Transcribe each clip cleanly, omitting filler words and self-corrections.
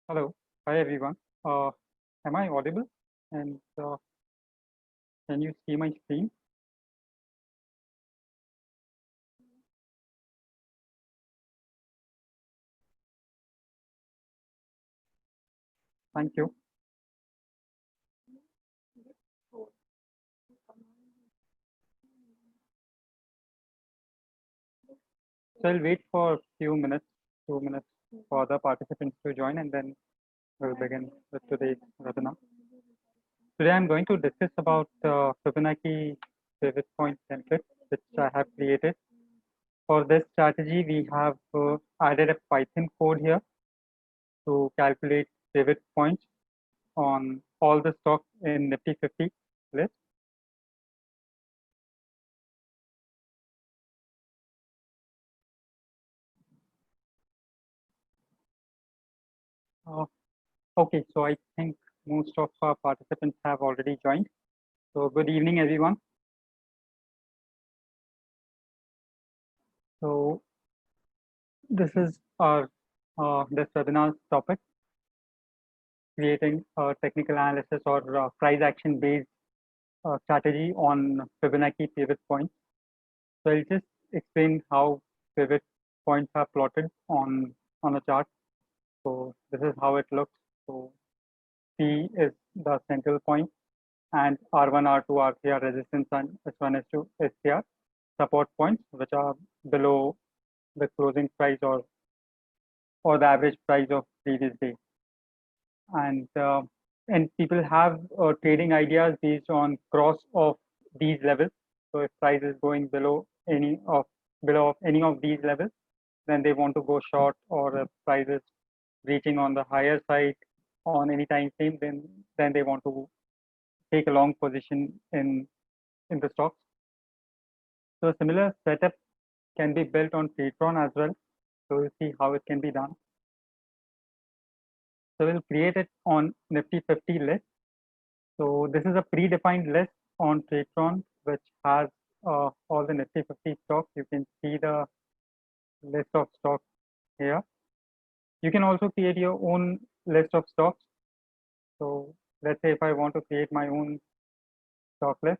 Hello. Hi, everyone. Uh, am I audible? And can you see my screen? Thank you. So I'll wait for a few minutes, 2 minutes for the participants to join, and then we'll begin with today's webinar. Today, I'm going to discuss about Fibonacci pivot point template, which I have created. For this strategy, we have added a Python code here to calculate pivot points on all the stocks in Nifty 50 list. Uh, Okay, so I think most of our participants have already joined. So good evening, everyone. So this is our this webinar's topic, creating a technical analysis or price action based strategy on Fibonacci pivot points. So I'll just explain how pivot points are plotted on a chart. So this is how it looks. So P is the central point, and R1, R2, R3 are resistance, and S1, S2, S3 are support points, which are below the closing price or the average price of previous day. And people have trading ideas based on cross of these levels. So if price is going below any of these levels, then they want to go short, or if price is reaching on the higher side on any time frame, then they want to take a long position in the stocks. So a similar setup can be built on Patreon as well. So we'll see how it can be done. So we'll create it on Nifty 50 list. So this is a predefined list on Patreon, which has all the Nifty 50 stocks. You can see the list of stocks here. You can also create your own list of stocks. So let's say if I want to create my own stock list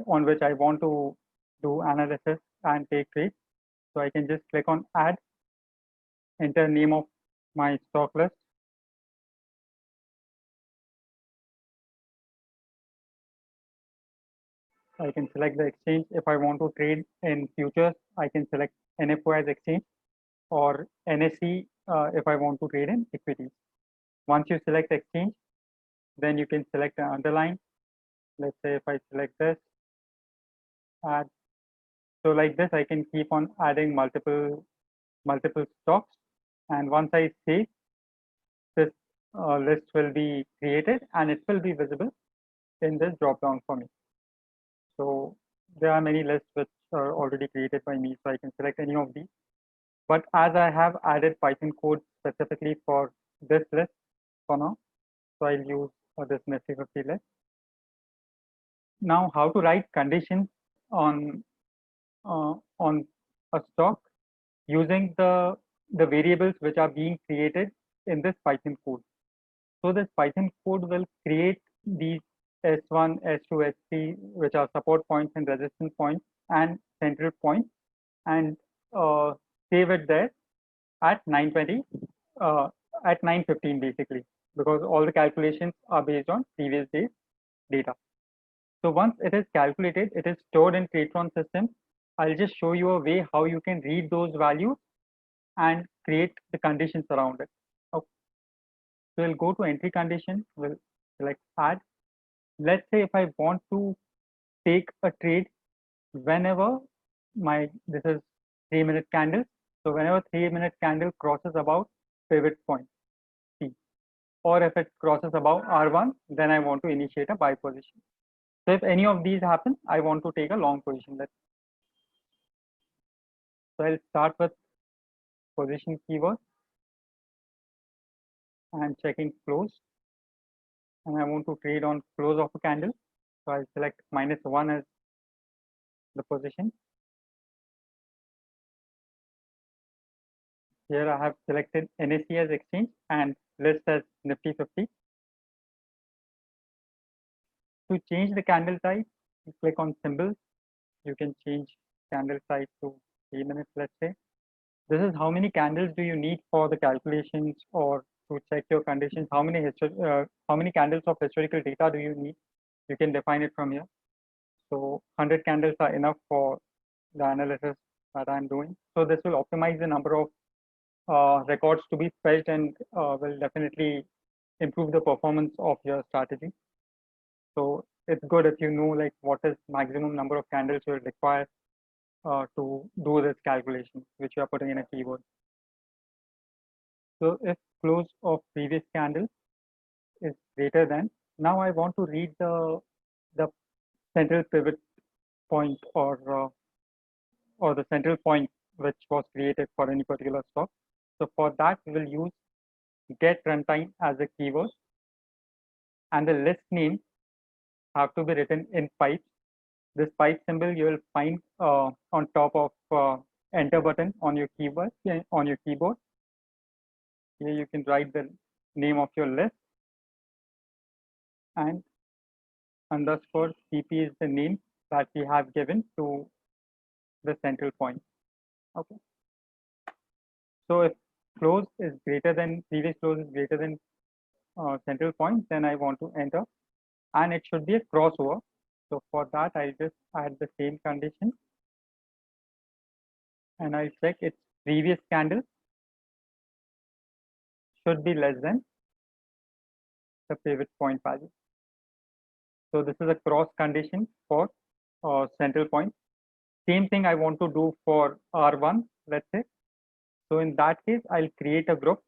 on which I want to do analysis and take trades. So I can just click on add, enter name of my stock list. I can select the exchange. If I want to trade in futures, I can select NFO as exchange, or NSE if I want to trade in equities. Once you select exchange, then you can select an underline. Let's say if I select this, add. So like this, I can keep on adding multiple stocks. And once I save, this list will be created and it will be visible in this drop down for me. So there are many lists which are already created by me, so I can select any of these. But as I have added Python code specifically for this list for now, so I'll use this Nifty 50 list. Now, how to write conditions on on a stock using the variables which are being created in this Python code. So this Python code will create these S1, S2, S3, which are support points and resistance points and central points, and uh, save it there at 9:20, uh, at 9:15 basically, because all the calculations are based on previous day's data. So once it is calculated, it is stored in Patreon system. I'll just show you a way how you can read those values and create the conditions around it. Okay. So we'll go to entry condition, we'll select add. Let's say if I want to take a trade whenever this is 3-minute candle. So whenever 3-minute candle crosses about pivot point P, or if it crosses above R1, then I want to initiate a buy position. So if any of these happen, I want to take a long position. So I'll start with position keyword and checking close, and I want to trade on close of a candle. So I'll select -1 as the position. Here I have selected NSE as exchange and list as Nifty 50. To change the candle type, you click on symbols. You can change candle type to 3 minutes, let's say. This is how many candles do you need for the calculations or to check your conditions. How many candles of historical data do you need? You can define it from here. So 100 candles are enough for the analysis that I'm doing. So this will optimize the number of records to be fetched and will definitely improve the performance of your strategy. So it's good if you know like what is maximum number of candles you will require to do this calculation, which you are putting in a keyword. So if close of previous candle is greater than, now I want to read the central pivot point or the central point which was created for any particular stock. So for that, we will use get runtime as a keyword, and the list name have to be written in pipes. This pipe symbol you will find on top of enter button on your keyboard. Here you can write the name of your list, and underscore CP is the name that we have given to the central point. Okay. So if close is greater than previous close is greater than central point, then I want to enter, and it should be a crossover. So for that, I just add the same condition, and I'll check its previous candle should be less than the pivot point value. So this is a cross condition for central point. Same thing I want to do for R1, let's say. So in that case, I'll create a group.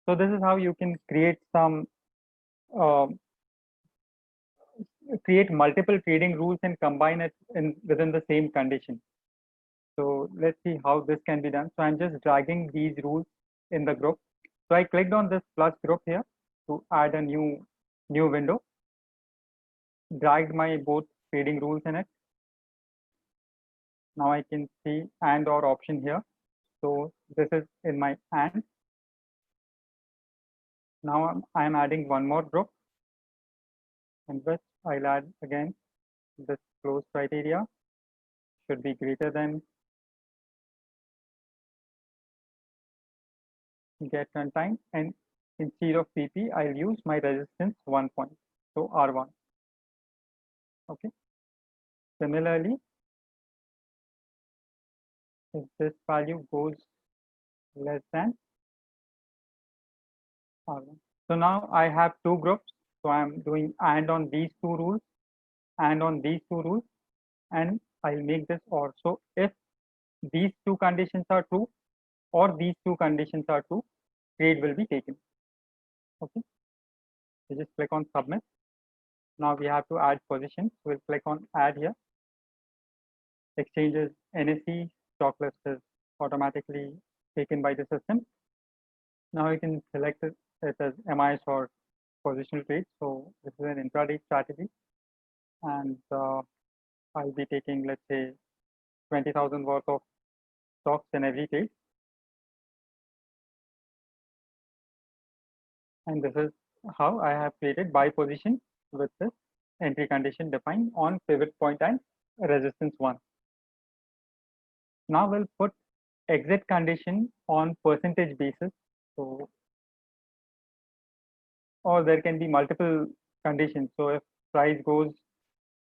So this is how you can create some create multiple trading rules and combine it within the same condition. So let's see how this can be done. So I'm just dragging these rules in the group. So I clicked on this plus group here to add a new window, dragged my both trading rules in it. Now I can see and or option here. So this is in my and. Now I'm adding one more group, in which I'll add again this close criteria should be greater than get runtime, and instead of PP, I'll use my resistance 1 point, so R1. Okay. Similarly, if this value goes less than R1. So now I have two groups. So I'm doing and on these two rules and on these two rules, and I'll make this or. So if these two conditions are true or these two conditions are true, trade will be taken. Okay. So just click on submit. Now we have to add positions. We'll click on add here. Exchanges NSE stock list is automatically taken by the system. Now you can select it as MIS or positional trade. So this is an intraday strategy, and I'll be taking, let's say, 20,000 worth of stocks in every trade. And this is how I have created buy position with this entry condition defined on pivot point and resistance 1. Now we'll put exit condition on percentage basis. So, or there can be multiple conditions. So if price goes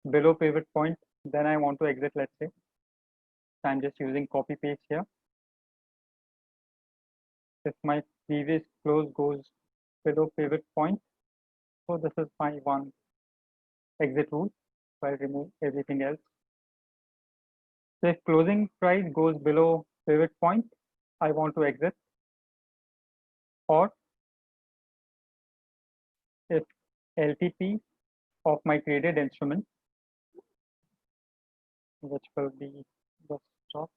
below pivot point, then I want to exit, let's say. So I'm just using copy paste here. If my previous close goes below pivot point, so this is my one exit rule. So I remove everything else. So if closing price goes below pivot point, I want to exit. Or if LTP of my traded instrument, which will be the stock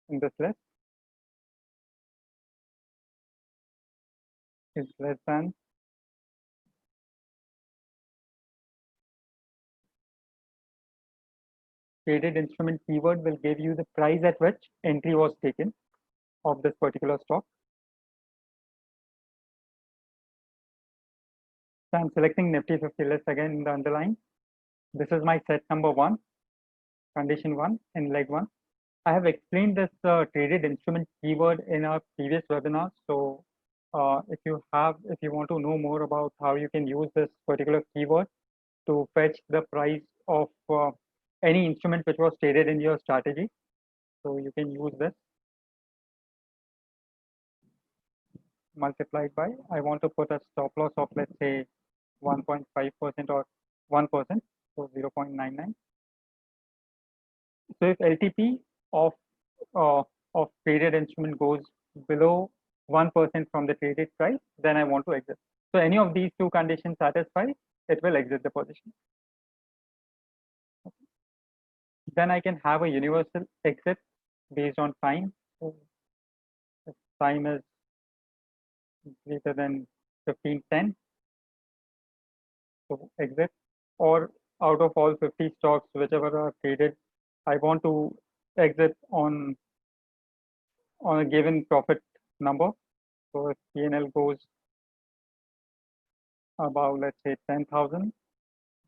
in this list, is less than traded instrument keyword will give you the price at which entry was taken of this particular stock. So I'm selecting Nifty 50 list again in the underlying. This is my set number 1, condition 1 in leg 1. I have explained this traded instrument keyword in our previous webinar. So if you want to know more about how you can use this particular keyword to fetch the price of any instrument which was traded in your strategy, so you can use this multiplied by, I want to put a stop loss of, let's say, 1.5% or 1%, so 0.99. So if LTP of uh, traded instrument goes below 1% from the traded price, then I want to exit. So any of these two conditions satisfy, it will exit the position. Then I can have a universal exit based on time. So if time is greater than 1510, so exit. Or out of all 50 stocks, whichever are traded, I want to exit on a given profit number. So if P&L goes about, let's say, 10,000,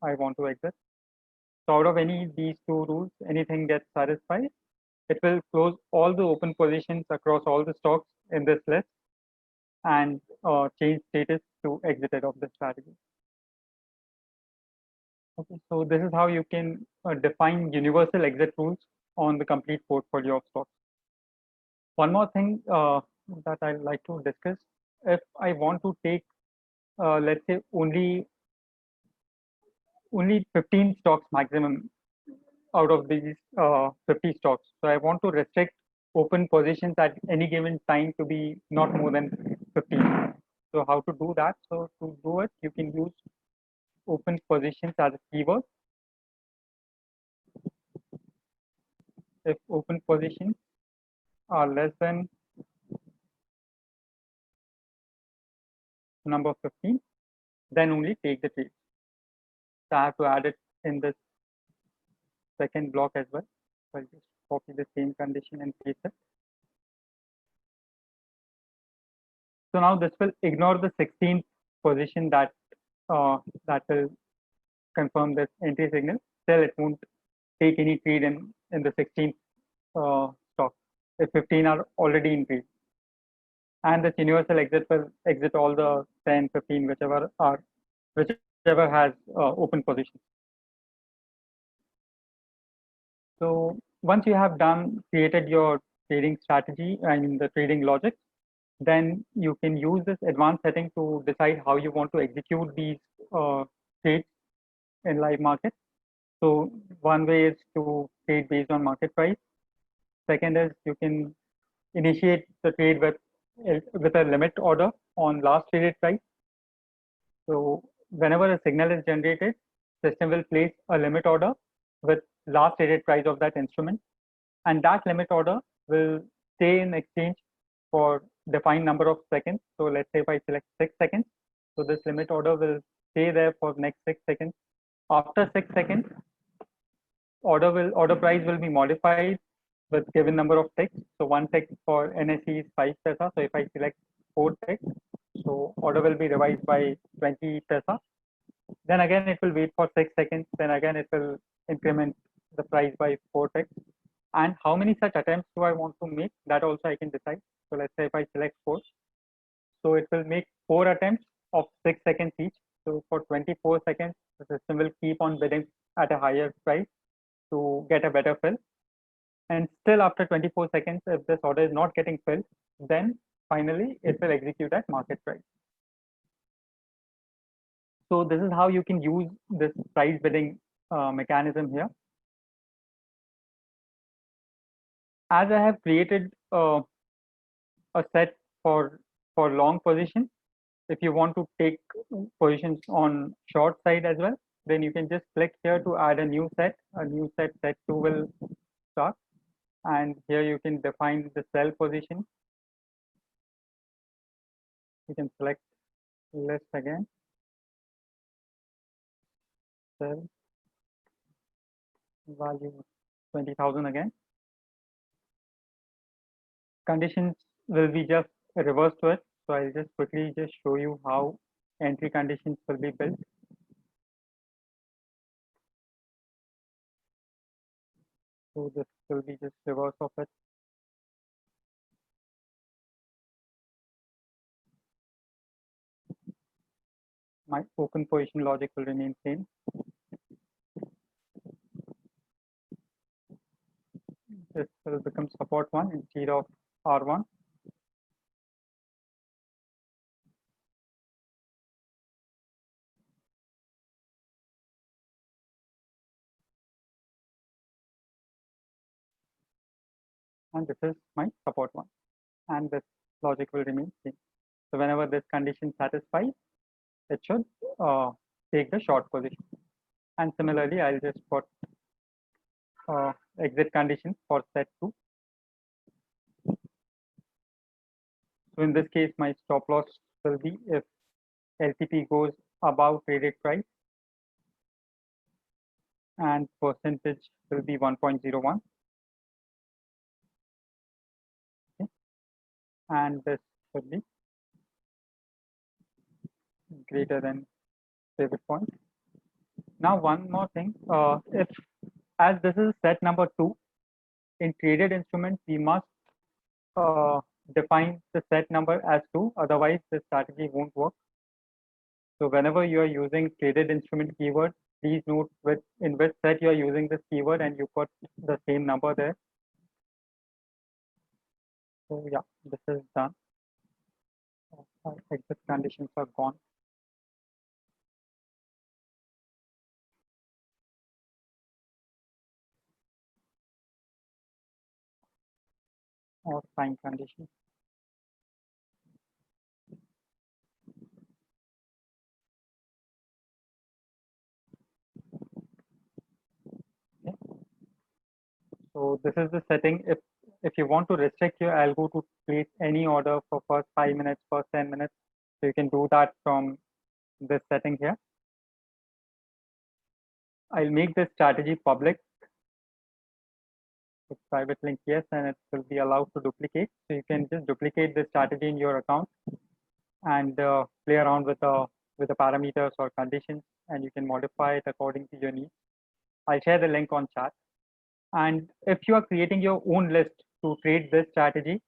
I want to exit. So out of any of these two rules, anything gets satisfied, it will close all the open positions across all the stocks in this list and change status to exited of the strategy. Okay, so this is how you can define universal exit rules on the complete portfolio of stocks. One more thing that I'd like to discuss, if I want to take, let's say, only 15 stocks maximum out of these 50 stocks. So I want to restrict open positions at any given time to be not more than 15. So how to do that? So to do it, you can use open positions as a keyword. If open positions are less than number 15, then only take the trade. So I have to add it in this second block as well. So I'll just copy the same condition and paste it. So now this will ignore the 16th position that will confirm this entry signal. Still, it won't take any trade in the 16th stock if 15 are already in trade. And the universal exit will exit all the 10, 15, whichever has open positions. So once you have created your trading strategy, I mean the trading logic, then you can use this advanced setting to decide how you want to execute these trades in live market. So one way is to trade based on market price. Second is you can initiate the trade with a limit order on last traded price. So whenever a signal is generated, system will place a limit order with last traded price of that instrument, and that limit order will stay in exchange for defined number of seconds. So let's say if I select 6 seconds, so this limit order will stay there for next 6 seconds. After 6 seconds, order price will be modified with given number of ticks. So one tick for NSE is 5 paisa. So if I select 4 ticks, so order will be revised by 20 paisa. Then again it will wait for 6 seconds. Then again it will increment the price by 4 ticks. And how many such attempts do I want to make? That also I can decide. So let's say if I select 4, so it will make 4 attempts of 6 seconds each. So for 24 seconds, the system will keep on bidding at a higher price to get a better fill. And still after 24 seconds, if this order is not getting filled, then finally it will execute at market price. So this is how you can use this price bidding mechanism here. As I have created a set for long position, if you want to take positions on short side as well, then you can just click here to add a new set. A new set 2 will start, and here you can define the sell position. You can select list again, sell value 20,000 again. Conditions will be just reversed to it. So I'll just quickly just show you how entry conditions will be built. So this will be just reverse of it. My open position logic will remain same. This will become support 1 instead of R1. And this is my support 1. And this logic will remain same. So whenever this condition satisfies, it should take the short position. And similarly, I'll just put exit condition for set 2. So in this case, my stop loss will be if LTP goes above traded price, and percentage will be 1.01. Okay. And this will be greater than pivot point. Now, one more thing, if as this is set number 2, in traded instruments, we must define the set number as 2, otherwise the strategy won't work. So whenever you are using traded instrument keyword, please note in which set you are using this keyword and you put the same number there. So yeah, this is done. Exit conditions are gone. Or sign condition. Okay. So this is the setting. If you want to restrict your algo to place any order for first 5 minutes, first 10 minutes, so you can do that from this setting here. I'll make this strategy public. With private link, yes, and it will be allowed to duplicate. So you can just duplicate this strategy in your account and play around with the parameters or conditions, and you can modify it according to your needs. I'll share the link on chat. And if you are creating your own list to trade this strategy,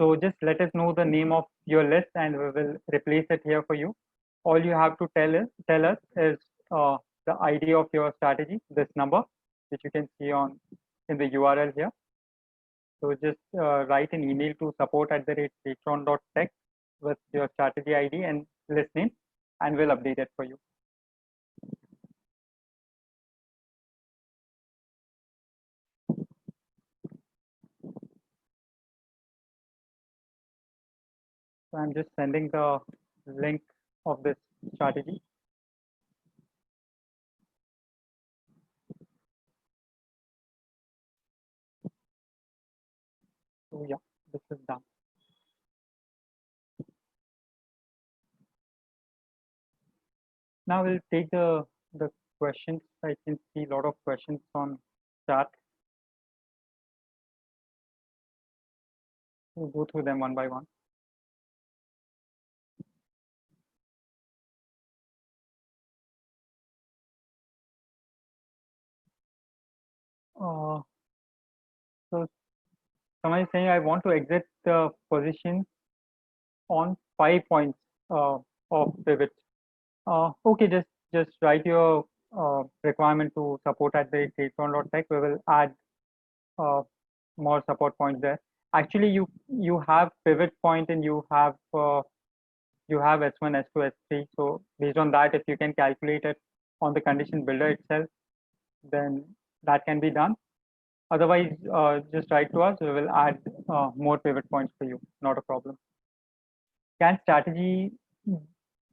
so just let us know the name of your list and we will replace it here for you. All you have to tell us is the ID of your strategy, this number, which you can see in the URL here. So just write an email to support@patreon.tech with your strategy ID and list name, and we'll update it for you. So I'm just sending the link of this strategy. So yeah, this is done. Now we'll take the questions. I can see a lot of questions on chat. We'll go through them one by one. So someone is saying I want to exit the position on 5 points of pivot. Okay, just write your requirement to support@patreon.tech. We will add more support points there. Actually, you have pivot point and you have S1, S2, S3. So based on that, if you can calculate it on the condition builder itself, then that can be done. Otherwise, just write to us. We will add more pivot points for you. Not a problem. Can strategy be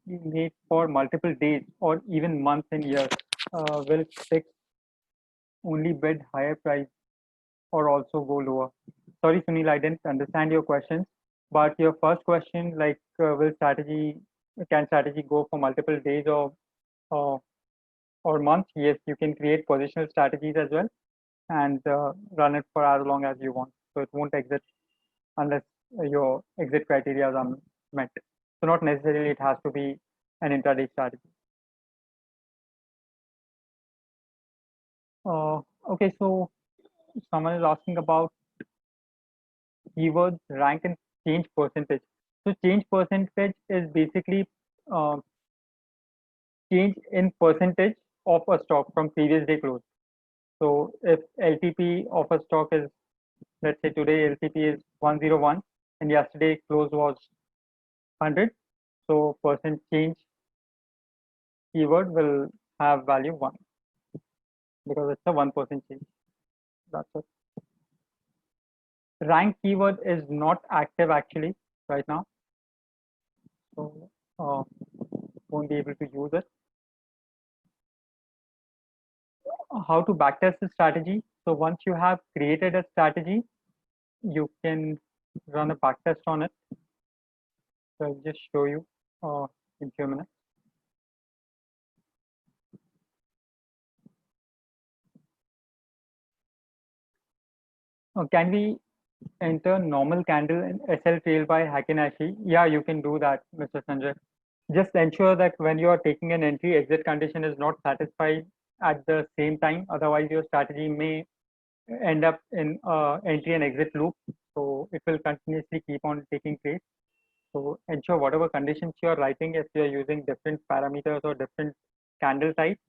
made for multiple days or even months and years? Will fix only bid higher price or also go lower? Sorry, Sunil, I didn't understand your questions. But your first question, like, can strategy go for multiple days or months? Yes, you can create positional strategies as well and run it for as long as you want. So it won't exit unless your exit criteria are met. So not necessarily it has to be an intraday strategy. Okay, so someone is asking about keywords, rank, and change percentage. So change percentage is basically uh, change in percentage of a stock from previous day close. So if LTP of a stock is, let's say today LTP is 101 and yesterday close was 100, so percent change keyword will have value 1 because it's a 1% change. That's it. Rank keyword is not active actually right now, so won't be able to use it. How to backtest the strategy? So once you have created a strategy, you can run a backtest on it. So I'll just show you in few minutes. Can we enter normal candle in SL trail by Heikin-Ashi? Yeah, you can do that, Mr. Sanjay. Just ensure that when you are taking an entry, exit condition is not satisfied at the same time. Otherwise, your strategy may end up in entry and exit loop. So it will continuously keep on taking place. So ensure whatever conditions you are writing, if you are using different parameters or different candle types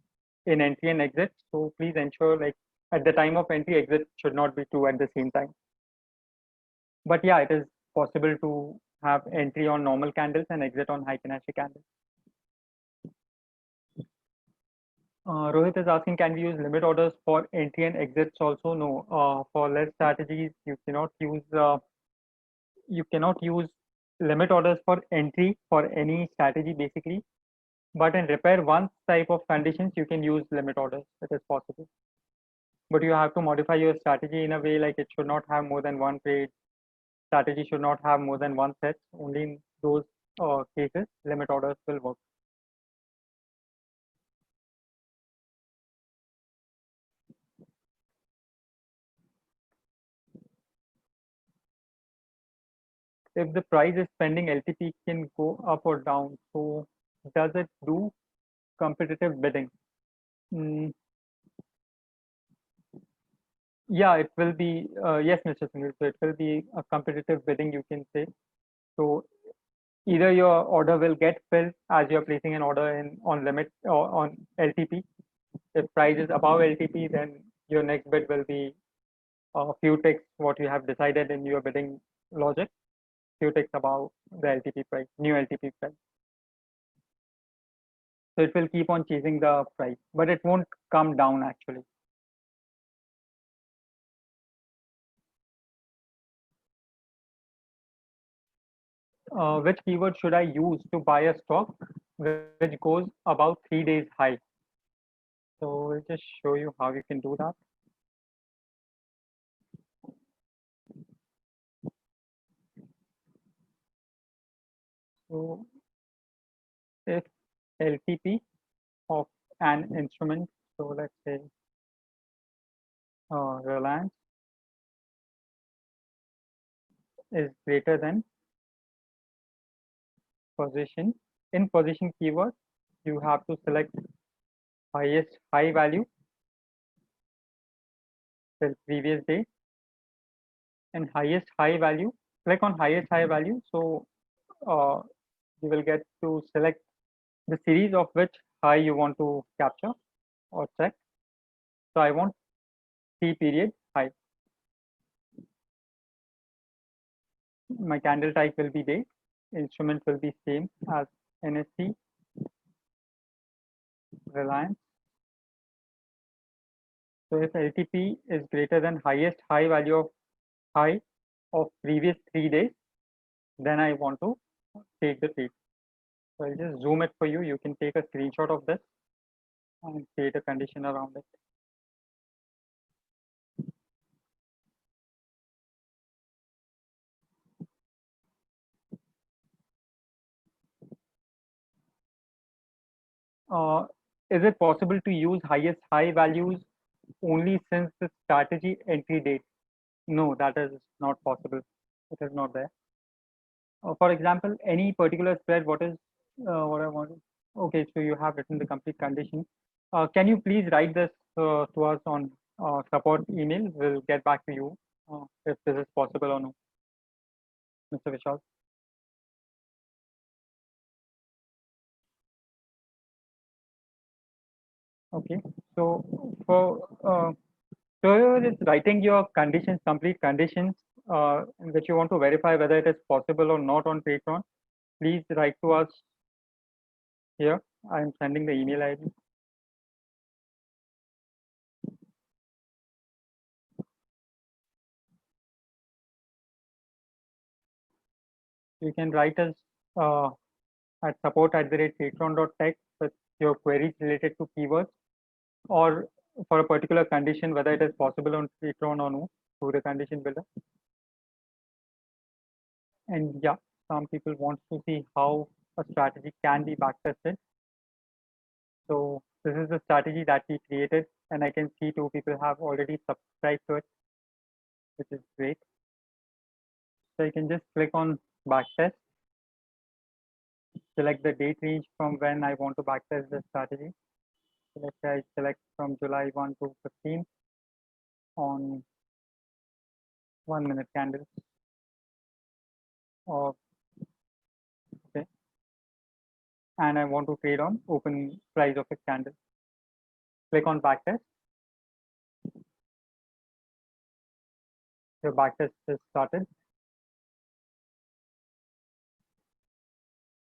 in entry and exit. So please ensure like at the time of entry, exit should not be two at the same time. But yeah, it is possible to have entry on normal candles and exit on Heikin-Ashi candles. Rohit is asking, can we use limit orders for entry and exits also? No, for less strategies, you cannot use limit orders for entry for any strategy basically. But in repair one type of conditions, you can use limit orders. It is possible. But you have to modify your strategy in a way like it should not have more than one trade. Strategy should not have more than one set. Only in those cases, limit orders will work. If the price is pending, LTP can go up or down. So does it do competitive bidding? Mm, yeah, it will be. Yes, Mr. Sunil. So it will be a competitive bidding, you can say. So either your order will get filled as you're placing an order in on limit or on LTP. If price is above LTP, then your next bid will be a few ticks what you have decided in your bidding logic, few ticks above the LTP price, new LTP price. So it will keep on chasing the price, but it won't come down actually. Which keyword should I use to buy a stock which goes about 3 days high? So we'll just show you how you can do that. So if LTP of an instrument, so let's say Reliance is greater than position. In position keyword, you have to select highest high value till previous day and highest high value. Click on highest high value. So you will get to select the series of which high you want to capture or check. So I want T period high. My candle type will be day. Instrument will be same as NSE, Reliance. So if LTP is greater than highest high value of high of previous 3 days, then I want to take the trade. So I'll just zoom it for you. You can take a screenshot of this and create a condition around it. Is it possible to use highest high values only since the strategy entry date? No, that is not possible. It is not there. For example, any particular spread, what I want? Okay, so you have written the complete condition. Can you please write this to us on support email? We'll get back to you if this is possible or no, Mr. Vishal. Okay, so for so you're just writing your conditions, complete conditions, in which you want to verify whether it is possible or not on Patreon. Please write to us here. I'm sending the email ID. You can write us uh, at support@patreon.tech with your queries related to keywords or for a particular condition, whether it is possible on Patreon or no, through the condition builder. And yeah, some people want to see how a strategy can be backtested. So this is the strategy that we created, and I can see 2 people have already subscribed to it, which is great. So you can just click on backtest, select the date range from when I want to backtest the strategy. So let's say I select from July 1 to 15 on 1 minute candles. Or okay, and I want to trade on open price of a candle. Click on backtest. Your backtest is started.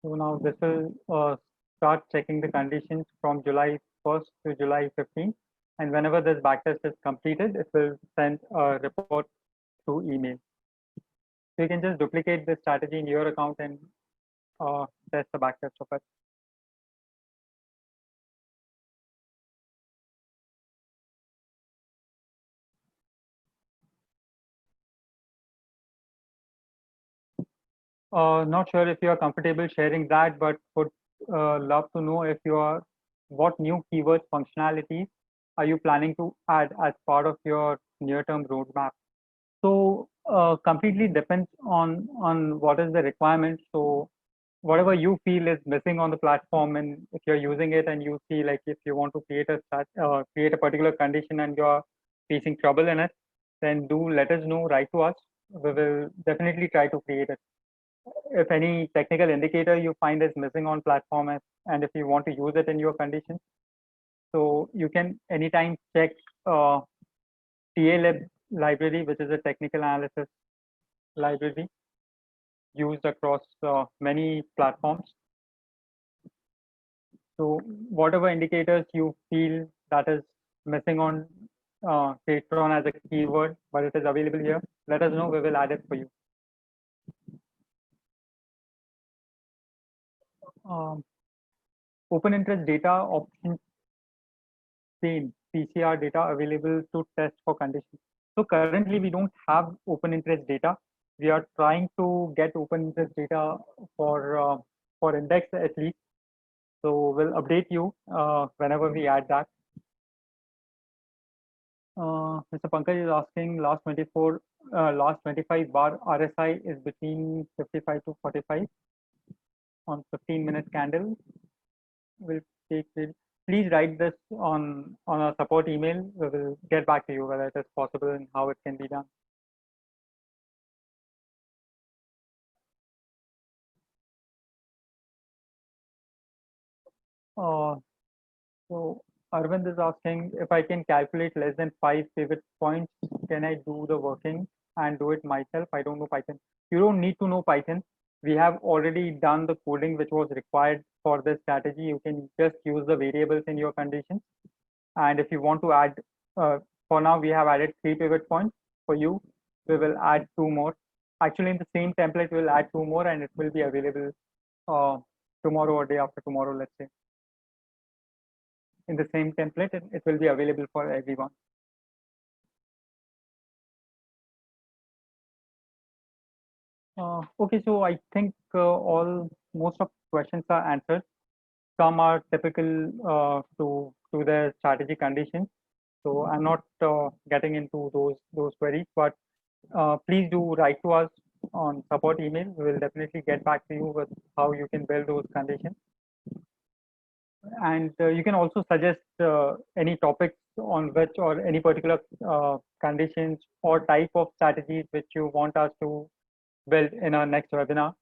So now this will start checking the conditions from July 1st to July 15th. And whenever this backtest is completed, it will send a report through email. So you can just duplicate this strategy in your account and test the backtest of it. Not sure if you are comfortable sharing that, but would love to know if you are, what new keywords functionalities are you planning to add as part of your near-term roadmap? So completely depends on what is the requirement. So whatever you feel is missing on the platform, and if you're using it and you see like if you want to create a particular condition and you're facing trouble in it, then do let us know, write to us. We will definitely try to create it. If any technical indicator you find is missing on platform, and if you want to use it in your conditions, so you can anytime check TALib library, which is a technical analysis library used across many platforms. So whatever indicators you feel that is missing on Patreon as a keyword, but it is available here, let us know. We will add it for you. Um, open interest data option same PCR data available to test for conditions. So currently we don't have open interest data. We are trying to get open interest data for index at least. So we'll update you whenever we add that. Mr. Pankaj is asking last 25 bar RSI is between 55 to 45 on 15-minute candle. We'll take it. Please write this on a support email. We will get back to you whether it is possible and how it can be done. Uh, so Arvind is asking if I can calculate less than 5 pivot points, can I do the working and do it myself? I don't know Python. You don't need to know Python. We have already done the coding which was required for this strategy. You can just use the variables in your conditions. And if you want to add, for now we have added 3 pivot points. For you, we will add 2 more. Actually, in the same template, we'll add 2 more, and it will be available tomorrow or day after tomorrow, let's say. In the same template, it will be available for everyone. Okay, so I think all most of questions are answered. Some are typical to the strategy conditions. So I'm not getting into those queries, but please do write to us on support email. We will definitely get back to you with how you can build those conditions. And you can also suggest any topics on which, or any particular conditions or type of strategies which you want us to build in our next webinar.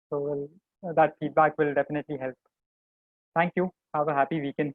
So that feedback will definitely help. Thank you. Have a happy weekend.